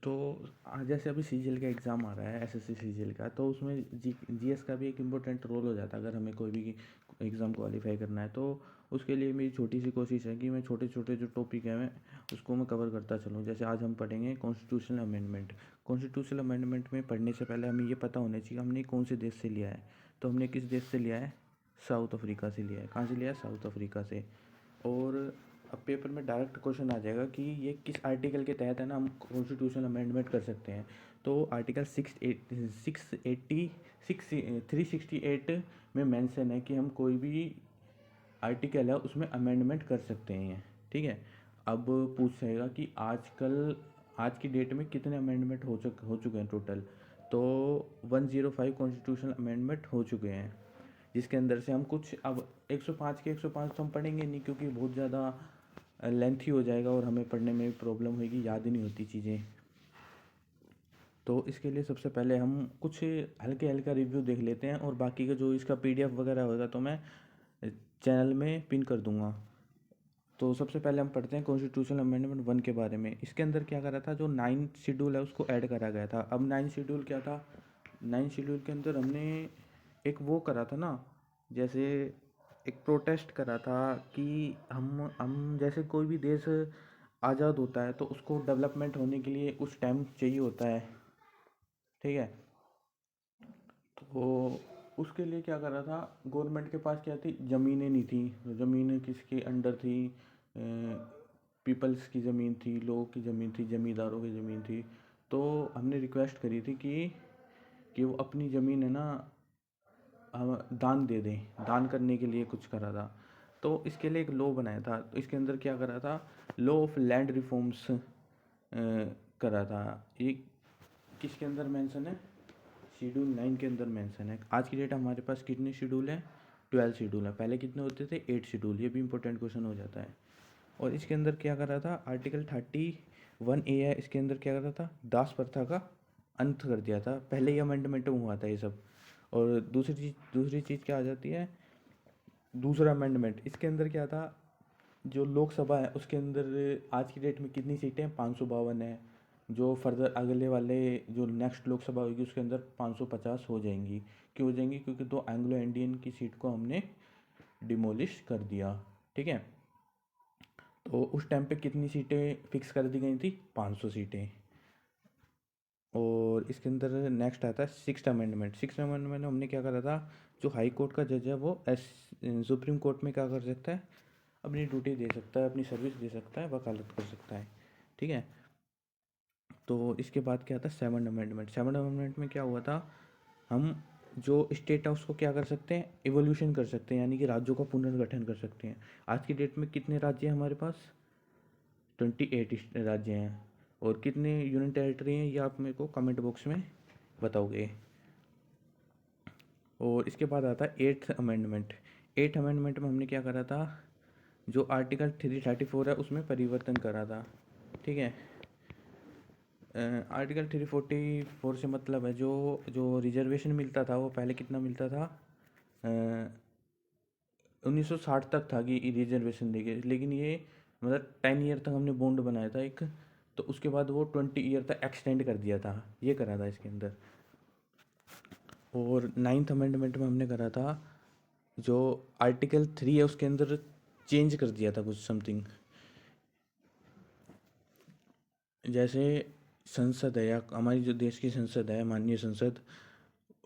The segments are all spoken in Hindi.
तो जैसे अभी सीजीएल का एग्ज़ाम आ रहा है, एसएससी सीजीएल का, तो उसमें जीएस का भी एक इम्पोर्टेंट रोल हो जाता है अगर हमें कोई भी एग्ज़ाम क्वालिफाई करना है। तो उसके लिए मेरी छोटी सी कोशिश है कि मैं छोटे छोटे जो टॉपिक हैं मैं उसको मैं कवर करता चलूँ। जैसे आज हम पढ़ेंगे कॉन्स्टिट्यूशनल अमेंडमेंट। कॉन्स्टिट्यूशनल अमेंडमेंट में पढ़ने से पहले हमें ये पता होना चाहिए हमने कौन से देश से लिया है। तो हमने किस देश से लिया है? साउथ अफ्रीका से लिया है। कहाँ से लिया है? साउथ अफ्रीका से। और अब पेपर में डायरेक्ट क्वेश्चन आ जाएगा कि ये किस आर्टिकल के तहत है ना हम कॉन्स्टिट्यूशन अमेंडमेंट कर सकते हैं। तो आर्टिकल 368 में मेंशन है कि हम कोई भी आर्टिकल है उसमें अमेंडमेंट कर सकते हैं। ठीक है। अब पूछेगा कि आज की डेट में कितने अमेंडमेंट हो चुके हैं टोटल। तो 105 कॉन्स्टिट्यूशन अमेंडमेंट हो चुके हैं, जिसके अंदर से हम कुछ अब 105 के 105 तो हम पढ़ेंगे नहीं क्योंकि बहुत ज़्यादा लेंथी हो जाएगा और हमें पढ़ने में भी प्रॉब्लम होगी, याद ही नहीं होती चीज़ें। तो इसके लिए सबसे पहले हम कुछ हल्के हल्का रिव्यू देख लेते हैं और बाकी का जो इसका पीडीएफ वगैरह होगा तो मैं चैनल में पिन कर दूंगा। तो सबसे पहले हम पढ़ते हैं कॉन्स्टिट्यूशनल अमेंडमेंट 1 के बारे में। इसके अंदर क्या करा था, जो 9th शेड्यूल है उसको ऐड करा गया था। अब 9th शेड्यूल क्या था? 9th शेड्यूल के अंदर हमने एक वो करा था ना, जैसे एक प्रोटेस्ट करा था कि हम जैसे कोई भी देश आज़ाद होता है तो उसको डेवलपमेंट होने के लिए कुछ टाइम चाहिए होता है। ठीक है। तो उसके लिए क्या करा था, गवर्नमेंट के पास क्या थी, ज़मीनें नहीं थी। ज़मीनें किसके अंडर थी? पीपल्स की ज़मीन थी, लोगों की ज़मीन थी, ज़मींदारों की ज़मीन थी। तो हमने रिक्वेस्ट करी थी कि वो अपनी ज़मीन है ना दान दे दें। दान करने के लिए कुछ करा था। तो इसके लिए एक लॉ बनाया था। तो इसके अंदर क्या करा था, लॉ ऑफ लैंड रिफॉर्म्स करा था। ये किसके अंदर मेंशन है? शेड्यूल 9 के अंदर मेंशन है। आज की डेट हमारे पास कितने शेड्यूल हैं? 12 शेड्यूल है। पहले कितने होते थे? 8 शेड्यूल। ये भी इंपॉर्टेंट क्वेश्चन हो जाता है। और इसके अंदर क्या कर रहा था, आर्टिकल 31A है, इसके अंदर क्या कर रहा था, दास प्रथा का अंत कर दिया था। पहले ही अमेंडमेंट में हुआ था ये सब। और दूसरी चीज़ क्या आ जाती है, दूसरा अमेंडमेंट। इसके अंदर क्या था, जो लोकसभा है उसके अंदर आज की डेट में कितनी सीटें हैं? 552 है। जो फर्दर अगले वाले जो नेक्स्ट लोकसभा होगी उसके अंदर 550 हो जाएंगी। क्यों हो जाएंगी? क्योंकि दो एंग्लो इंडियन की सीट को हमने डिमोलिश कर दिया। ठीक है। तो उस टाइम पे कितनी सीटें फिक्स कर दी गई थी? 500 सीटें। और इसके अंदर नेक्स्ट आता है सिक्स्थ अमेंडमेंट। सिक्स्थ अमेंडमेंट में हमने क्या करा था, जो हाई कोर्ट का जज है वो सुप्रीम कोर्ट में क्या कर सकता है, अपनी ड्यूटी दे सकता है, अपनी सर्विस दे सकता है, वकालत कर सकता है। ठीक है। तो इसके बाद क्या था, सेवन अमेंडमेंट। सेवन अमेंडमेंट में क्या हुआ था, हम जो स्टेट है उसको क्या कर सकते हैं, इवोल्यूशन कर सकते हैं, यानी कि राज्यों का पुनर्गठन कर सकते हैं। आज की डेट में कितने राज्य हैं हमारे पास? 28 राज्य हैं। और कितने यूनियन टेरिटरी हैं ये आप मेरे को कमेंट बॉक्स में बताओगे। और इसके बाद आता है 8th अमेंडमेंट। 8th अमेंडमेंट में हमने क्या करा था, जो आर्टिकल 334 है उसमें परिवर्तन करा था। ठीक है। आर्टिकल 344 से मतलब है जो जो रिजर्वेशन मिलता था वो पहले कितना मिलता था, 1960 तक था कि रिजर्वेशन देंगे, लेकिन ये मतलब 10 ईयर तक हमने बॉन्ड बनाया था एक। तो उसके बाद वो 20 ईयर तक एक्सटेंड कर दिया था, ये करा था इसके अंदर। और 9th अमेंडमेंट में हमने करा था, जो आर्टिकल 3 है उसके अंदर चेंज कर दिया था कुछ समथिंग। जैसे संसद है या हमारी जो देश की संसद है, माननीय संसद,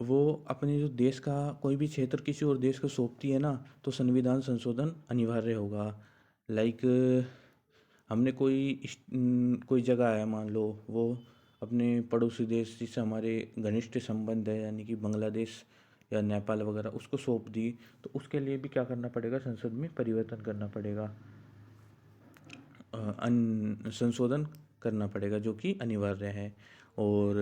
वो अपने जो देश का कोई भी क्षेत्र किसी और देश को सौंपती है ना, तो संविधान संशोधन अनिवार्य होगा। लाइक हमने कोई जगह है, मान लो वो अपने पड़ोसी देश जिससे हमारे घनिष्ठ संबंध है, यानी कि बांग्लादेश या नेपाल वगैरह, उसको सौंप दी, तो उसके लिए भी क्या करना पड़ेगा, संसद में परिवर्तन करना पड़ेगा, संशोधन करना पड़ेगा, जो कि अनिवार्य है। और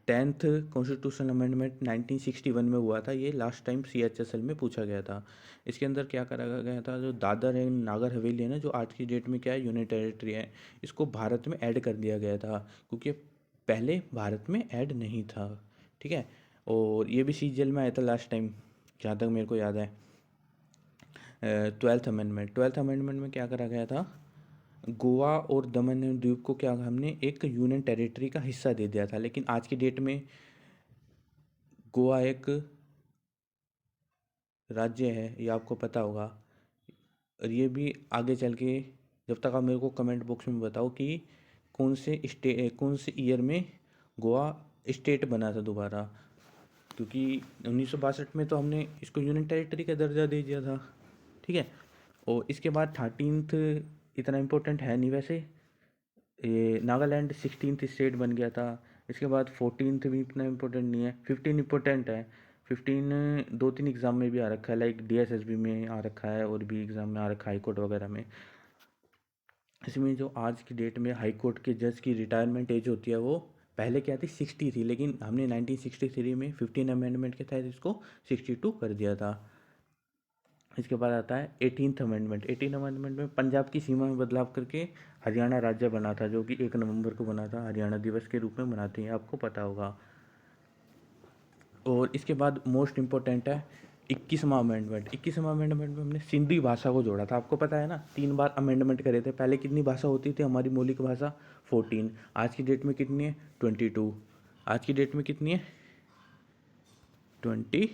10th कॉन्स्टिट्यूशनल अमेंडमेंट 1961 में हुआ था, ये लास्ट टाइम CHSL में पूछा गया था। इसके अंदर क्या करा गया था, जो दादर एंड नागर हवेली है ना, जो आज की डेट में क्या है, यूनियन टेरिटरी है, इसको भारत में ऐड कर दिया गया था, क्योंकि पहले भारत में ऐड नहीं था। ठीक है। और ये भी CGL में आया था लास्ट टाइम, जहाँ तक मेरे को याद है। 12th अमेंडमेंट में क्या करा गया था, गोवा और दमन एंड द्वीप को क्या हमने एक यूनियन टेरिटरी का हिस्सा दे दिया था, लेकिन आज की डेट में गोवा एक राज्य है, ये आपको पता होगा। और ये भी आगे चल के, जब तक आप मेरे को कमेंट बॉक्स में बताओ कि कौन से ईयर में गोवा स्टेट बना था दोबारा, क्योंकि 1962 में तो हमने इसको यूनियन टेरिटरी का दर्जा दे दिया था, ठीक है। और इसके बाद 13th इतना इम्पोर्टेंट है नहीं वैसे, ये नागालैंड 16th स्टेट बन गया था। इसके बाद 14th भी इतना इम्पोर्टेंट नहीं है, 15 इम्पोर्टेंट है। 15 दो तीन एग्ज़ाम में भी आ रखा है, लाइक DSSB में आ रखा है और भी एग्ज़ाम में आ रखा है, हाई कोर्ट वगैरह में। इसमें जो आज की डेट में हाई कोर्ट के जज की रिटायरमेंट एज होती है वो पहले क्या थी 60 थी, लेकिन हमने 1963 में 15 अमेंडमेंट के तहत इसको 62 कर दिया था। इसके बाद आता है 18th अमेंडमेंट। 18 अमेंडमेंट में पंजाब की सीमा में बदलाव करके हरियाणा राज्य बना था, जो कि 1 नवंबर को बना था, हरियाणा दिवस के रूप में मनाते हैं, आपको पता होगा। और इसके बाद मोस्ट इम्पोर्टेंट है 21वां अमेंडमेंट। 21वां अमेंडमेंट में हमने सिंधी भाषा को जोड़ा था, आपको पता है ना, 3 बार अमेंडमेंट करे थे। पहले कितनी भाषा होती थी हमारी मौलिक भाषा? 14। आज की डेट में कितनी है? 22। आज की डेट में कितनी है? 22।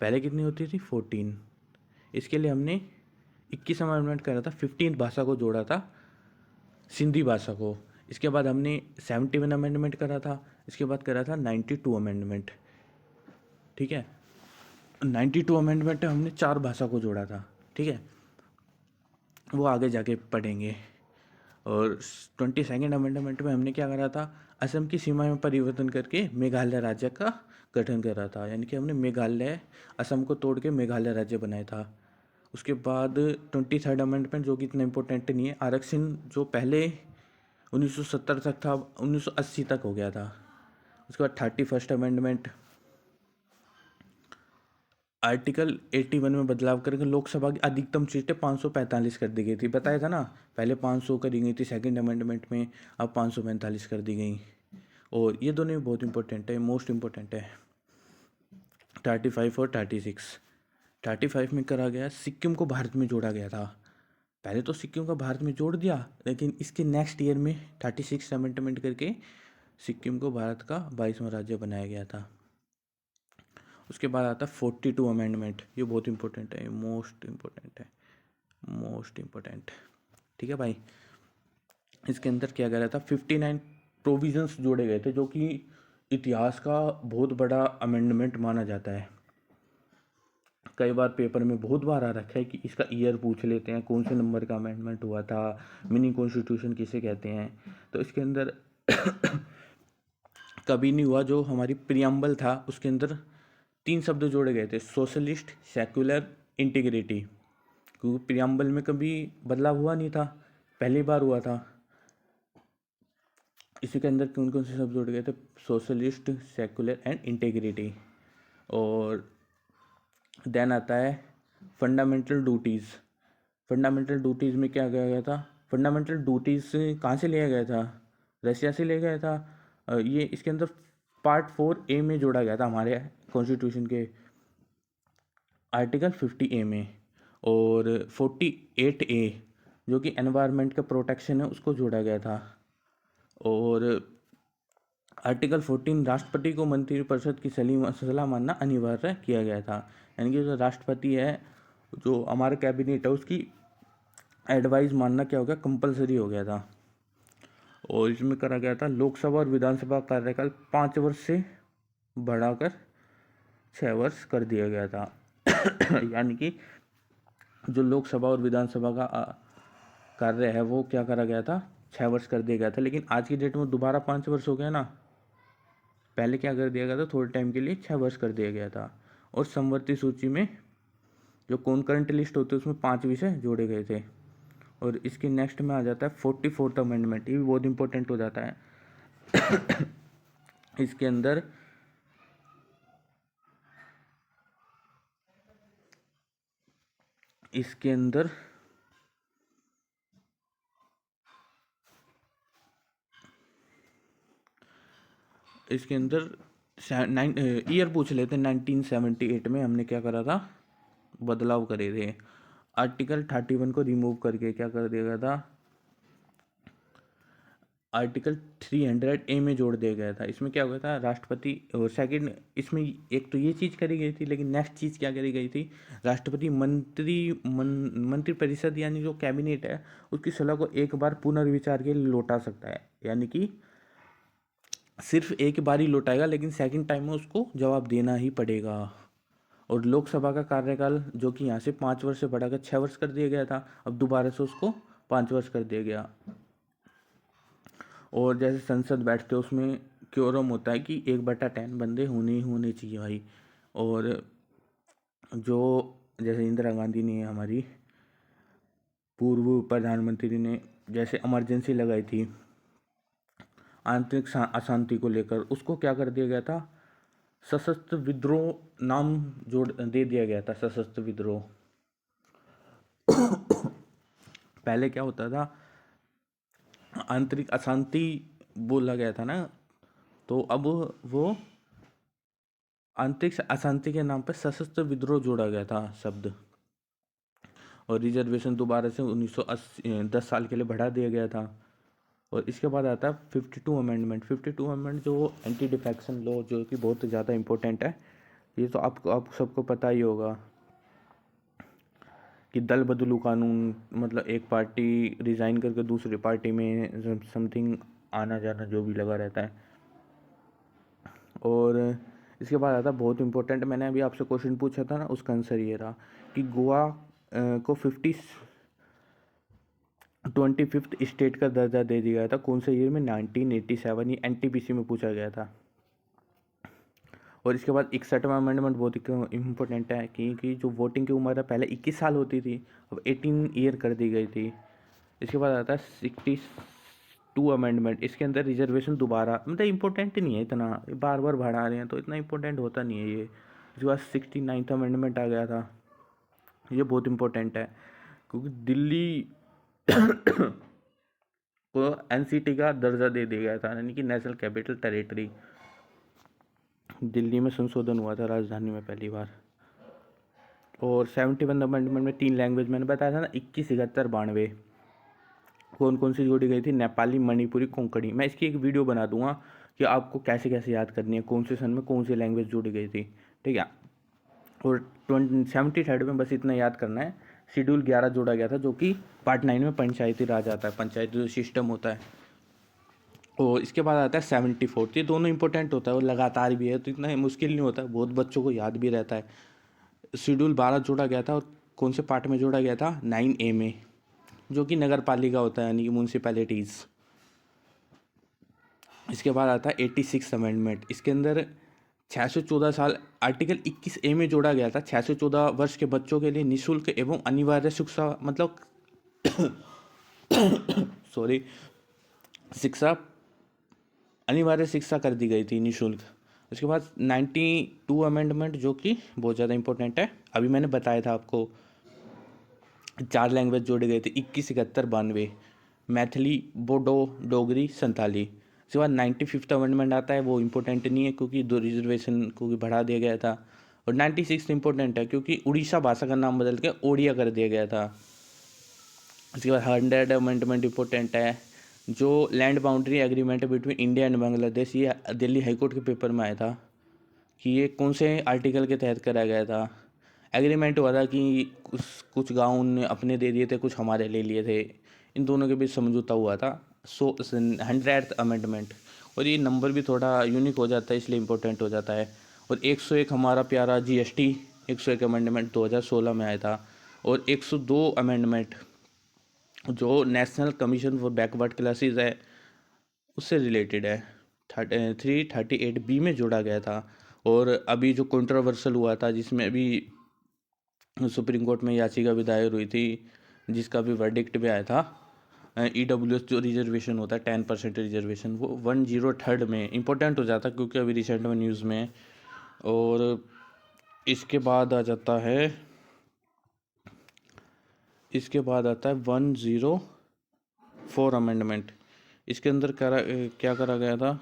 पहले कितनी होती थी? 14। इसके लिए हमने 21वां अमेंडमेंट करा था, 15th भाषा को जोड़ा था, सिंधी भाषा को। इसके बाद हमने 71 अमेंडमेंट करा था। इसके बाद करा था 92 अमेंडमेंट, ठीक है। 92 अमेंडमेंट में हमने 4 भाषा को जोड़ा था, ठीक है, वो आगे जाके पढ़ेंगे। और 22nd अमेंडमेंट में हमने क्या करा था? असम की सीमा में परिवर्तन करके मेघालय राज्य का गठन करा था, यानी कि हमने मेघालय, असम को तोड़ के मेघालय राज्य बनाया था। उसके बाद 23rd अमेंडमेंट, जो कि इतना इम्पोर्टेंट नहीं है, आरक्षण जो पहले 1970 तक था, 1980 तक हो गया था। उसके बाद 31st अमेंडमेंट, आर्टिकल 81 में बदलाव करके लोकसभा की अधिकतम सीटें 545 कर दी गई थी। बताया था ना, पहले 500 करी गई थी सेकंड अमेंडमेंट में, अब 545 कर दी गई। और ये दोनों बहुत इंपॉर्टेंट है, मोस्ट इंपॉर्टेंट है, 35 और 36। 35 में करा गया, सिक्किम को भारत में जोड़ा गया था। पहले तो सिक्किम को भारत में जोड़ दिया, लेकिन इसके नेक्स्ट ईयर में 36 अमेंडमेंट करके सिक्किम को भारत का 22वां राज्य बनाया गया था। उसके बाद आता है 42 अमेंडमेंट, ये बहुत इंपॉर्टेंट है, मोस्ट इम्पोर्टेंट है, मोस्ट इम्पोर्टेंट, ठीक है भाई। इसके अंदर क्या करा था? 59 प्रोविजंस जोड़े गए थे, जो कि इतिहास का बहुत बड़ा अमेंडमेंट माना जाता है। कई बार पेपर में बहुत बार आ रखा है कि इसका ईयर पूछ लेते हैं, कौन से नंबर का अमेंडमेंट हुआ था, मिनी कॉन्स्टिट्यूशन किसे कहते हैं। तो इसके अंदर कभी नहीं हुआ, जो हमारी प्रियम्बल था उसके अंदर 3 शब्द जोड़े गए थे, सोशलिस्ट, सेक्युलर, इंटीग्रिटी। क्योंकि प्रियम्बल में कभी बदलाव हुआ नहीं था, पहली बार हुआ था। इसी के अंदर कौन कौन से शब्द जोड़े गए थे? Socialist, secular and integrity. और देन आता है फंडामेंटल ड्यूटीज़। फंडामेंटल ड्यूटीज़ में क्या किया गया था? फंडामेंटल ड्यूटीज़ कहाँ से लिया गया था? रशिया से लिया गया था। ये इसके अंदर पार्ट 4A में जोड़ा गया था, हमारे कॉन्स्टिट्यूशन के आर्टिकल 50A में। और 48A जो कि एनवायरनमेंट का प्रोटेक्शन है, उसको जोड़ा गया था। और आर्टिकल 14 राष्ट्रपति को मंत्रिपरिषद की सलाह मानना अनिवार्य किया गया था, यानी कि जो राष्ट्रपति है, जो हमारा कैबिनेट है, उसकी एडवाइस मानना क्या हो गया? कंपलसरी हो गया था। और इसमें करा गया था लोकसभा और विधानसभा कार्यकाल 5 वर्ष से बढ़ाकर 6 वर्ष कर दिया गया था। यानी कि जो लोकसभा और विधानसभा का कार्य है वो क्या करा गया था? 6 वर्ष कर दिया गया था। लेकिन आज की डेट में दोबारा 5 वर्ष हो गया ना, पहले क्या कर दिया गया था? थोड़े टाइम के लिए 6 वर्ष कर दिया गया था। और समवर्ती सूची में जो कॉन्करेंट लिस्ट होती है उसमें 5 विषय जोड़े गए थे। और इसके नेक्स्ट में आ जाता है 44th अमेंडमेंट, ये भी बहुत इंपॉर्टेंट हो जाता है। इसके अंदर इसके अंदर इसके अंदर ईयर पूछ लेते हैं। 1978 में हमने क्या करा था? बदलाव करे थे। आर्टिकल 31 को रिमूव करके क्या कर दिया गया था, आर्टिकल 300A में जोड़ दिया गया था। इसमें क्या हुआ था, राष्ट्रपति और सेकंड, इसमें एक तो ये चीज़ करी गई थी, लेकिन नेक्स्ट चीज़ क्या करी गई थी, राष्ट्रपति मंत्रिपरिषद यानी जो कैबिनेट है उसकी सलाह को एक बार पुनर्विचार के लिए लौटा सकता है, यानी कि सिर्फ एक बार ही लौटाएगा, लेकिन सेकंड टाइम में उसको जवाब देना ही पड़ेगा। और लोकसभा का कार्यकाल जो कि यहाँ से 5 वर्ष से बढ़ाकर 6 वर्ष कर दिया गया था, अब दोबारा से उसको 5 वर्ष कर दिया गया। और जैसे संसद बैठते उसमें क्योरम होता है कि 1/10 बंदे होने ही होने चाहिए भाई। और जो जैसे इंदिरा गांधी ने, हमारी पूर्व प्रधानमंत्री ने जैसे इमरजेंसी लगाई थी आंतरिक अशांति को लेकर, उसको क्या कर दिया गया था, सशस्त्र विद्रोह नाम जोड़ दे दिया गया था, सशस्त्र विद्रोह। पहले क्या होता था, आंतरिक अशांति बोला गया था ना, तो अब वो आंतरिक अशांति के नाम पर सशस्त्र विद्रोह जोड़ा गया था शब्द। और रिजर्वेशन दोबारा से 1980 10 साल के लिए बढ़ा दिया गया था। और इसके बाद आता है 52 अमेंडमेंट। 52 अमेंडमेंट जो एंटी डिफेक्शन लॉ, जो कि बहुत ज़्यादा इम्पोर्टेंट है, ये तो आप सबको पता ही होगा कि दल बदलू कानून, मतलब एक पार्टी रिज़ाइन करके दूसरी पार्टी में समथिंग आना जाना जो भी लगा रहता है। और इसके बाद आता है बहुत इंपॉर्टेंट, मैंने अभी आपसे क्वेश्चन पूछा था ना, उसका आंसर ये रहा कि गोवा को 25th स्टेट का दर्जा दे दिया गया था। कौन से ईयर में, 1987, ये NTPC में पूछा गया था। और इसके बाद 61वां अमेंडमेंट बहुत इम्पोर्टेंट है कि जो वोटिंग की उम्र है पहले 21 साल होती थी, अब 18 ईयर कर दी गई थी। इसके बाद आता है 62 अमेंडमेंट। इसके अंदर रिजर्वेशन दोबारा, मतलब इम्पोर्टेंट नहीं है इतना, बार बार बढ़ा रहे हैं तो इतना इम्पोर्टेंट होता नहीं है ये। इसके बाद 69वां अमेंडमेंट आ गया था, ये बहुत इम्पोर्टेंट है क्योंकि दिल्ली को NCT का दर्जा दे दिया गया था, यानी कि नेशनल कैपिटल टेरिटरी। दिल्ली में संशोधन हुआ था राजधानी में पहली बार। और 71 अमेंडमेंट में 3 लैंग्वेज मैंने बताया था ना, 21, 71, 92 कौन कौन सी जोड़ी गई थी, नेपाली, मणिपुरी, कोंकणी। मैं इसकी एक वीडियो बना दूंगा कि आपको कैसे कैसे याद करनी है, कौन से सन में कौन सी लैंग्वेज जोड़ी गई थी, ठीक है। और 73rd में बस इतना याद करना है, शेड्यूल 11 जोड़ा गया था, जो कि पार्ट 9 में पंचायती राज आता है, पंचायती जो सिस्टम होता है। और इसके बाद आता है 74th। ये दोनों इंपॉर्टेंट होता है और लगातार भी है, तो इतना मुश्किल नहीं होता है, बहुत बच्चों को याद भी रहता है। शेड्यूल 12 जोड़ा गया था, और कौन से पार्ट में जोड़ा गया था, 9A में, जो कि नगर पालिका होता है, यानी कि म्यूनसिपैलिटीज़। इसके बाद आता है 86 अमेंडमेंट। इसके अंदर 6 से 14 साल, आर्टिकल 21A में जोड़ा गया था, 6 से 14 वर्ष के बच्चों के लिए निःशुल्क एवं अनिवार्य शिक्षा, मतलब सॉरी, शिक्षा, अनिवार्य शिक्षा कर दी गई थी, निःशुल्क। उसके बाद 92 अमेंडमेंट, जो कि बहुत ज़्यादा इंपॉर्टेंट है, अभी मैंने बताया था आपको, 4 लैंग्वेज जोड़े गए थे, 21, 71, 92, मैथिली, बोडो, डोगरी, संताली। उसके बाद 95th अमेंडमेंट आता है, वो इम्पोर्टेंट नहीं है क्योंकि 2 रिजर्वेशन को भी बढ़ा दिया गया था। और 96 इंपॉर्टेंट है क्योंकि उड़ीसा भाषा का नाम बदल के ओडिया कर दिया गया था। उसके बाद 100 अमेंडमेंट इंपॉर्टेंट है, जो land boundary agreement between India and Bangladesh, ये दिल्ली हाईकोर्ट के पेपर में आया था कि ये कौन से आर्टिकल के तहत कराया गया था। एग्रीमेंट हुआ था कि कुछ गाँव ने अपने दे दिए थे, कुछ हमारे ले लिए थे, इन दोनों के बीच समझौता हुआ था। 100th अमेंडमेंट, और ये नंबर भी थोड़ा यूनिक हो जाता है, इसलिए इम्पोर्टेंट हो जाता है। और 101 हमारा प्यारा GST 101 अमेंडमेंट 2016 में आया था। और 102 अमेंडमेंट जो national commission for backward classes है उससे रिलेटेड है, 338B में जोड़ा गया था। और अभी जो कंट्रोवर्सल हुआ था, जिसमें अभी सुप्रीम कोर्ट में याचिका भी दायर हुई थी, जिसका भी वर्डिक्ट भी आया था, EWS जो रिजर्वेशन होता है 10% रिजर्वेशन, वो 103rd में इम्पोर्टेंट हो जाता है क्योंकि अभी रिसेंट में न्यूज़ में है। और इसके बाद आ जाता है, इसके बाद आता है 104 अमेंडमेंट। इसके अंदर क्या करा गया था,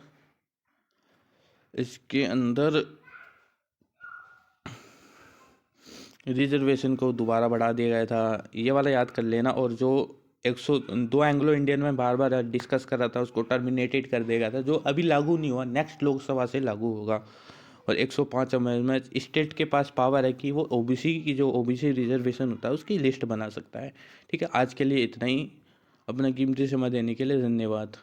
इसके अंदर रिजर्वेशन को दोबारा बढ़ा दिया गया था, ये वाला याद कर लेना। और जो 102 एंग्लो इंडियन में बार बार डिस्कस कर रहा था उसको टर्मिनेटेड कर दिया गया था, जो अभी लागू नहीं हुआ, नेक्स्ट लोकसभा से लागू होगा। और 105 अमेंडमेंट, स्टेट के पास पावर है कि वो ओबीसी की जो ओबीसी रिजर्वेशन होता है उसकी लिस्ट बना सकता है। ठीक है, आज के लिए इतना ही। अपना कीमती समय देने के लिए धन्यवाद।